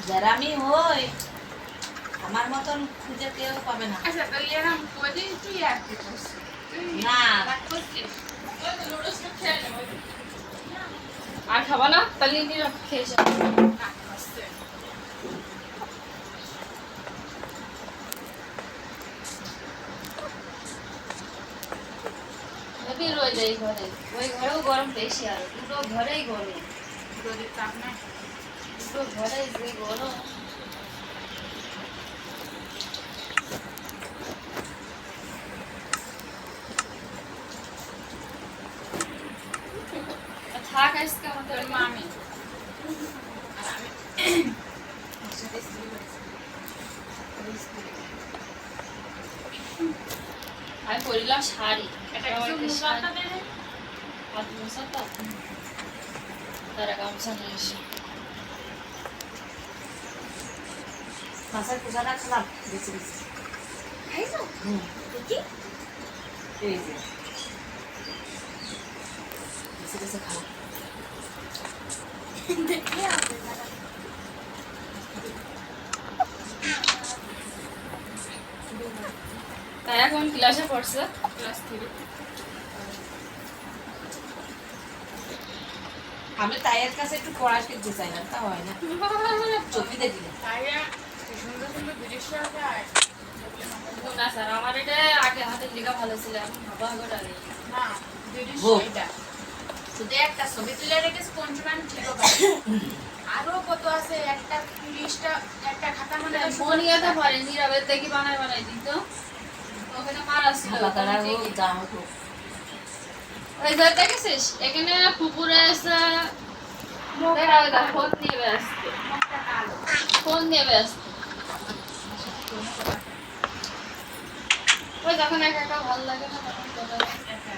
যারা আমি হই আমার মতন খুঁজে কেউ পাবে না। আচ্ছা তাহলে এরকম করে তুই আর কি করছিস? না। রাগ করছিস? ওই তো নুডলসটা খেয়ে নে, ওই তো। আর খাবা না? তাহলে নিয়ে খেয়ে যাও। রাগ করছে। হেবি রোদ এই ঘরে, ওই ঘরেও গরম বেশি, আর দুটো ঘরেই গরম, রোদের তাপ না। দুটো ঘরেই যে গরম। থাক আজকে আমাদের তোর মামি। আর আমি একসাথে স্কুলে পড়েছি। আমি পরিলাম শাড়ি, এটা কিছু মুখাটা দে রে। হাত মোছা তো, তারা গামছা নিয়ে এসে মাছের কুচাটা খেলাম বেশি বেশি। খাইছো? হুম। কি? এই যে বেশি বেশি খালাম। দেখে আসবে দাদা। তাই এখন ক্লাসে পড়ছে। ক্লাস 3। আমি তাইয়ের কাছে একটু পড়া শিখতে চাই না, তা হয় না। চোখে দেখি না। তাইয়া সুন্দর সুন্দর দৃশ্য আছে আর না স্যার, আমার এটা আগে হাতের লেখা ভালো ছিল, এখন ভাবা গোটা নেই। না দৃশ্য ও। এটা শুধু একটা ছবি তুলে রেখেছে পঞ্চমান ঠিক আরো কত আছে একটা 30টা একটা খাতা মানে মনিয়া তো পারে, নীরবের দেখি বানাই বানাই দিত, ওখানে মারা ছিল। তারা ও যা হতো। ওই যে দেখেছিস এখানে পুকুরে এসে দেখা ওই দেখ, ফোন নিয়ে ব্যস্ত, একটা কালো ফোন নিয়ে ব্যস্ত। ওই যখন একা একা ভালো লাগে না তখন চলে যায়। একটা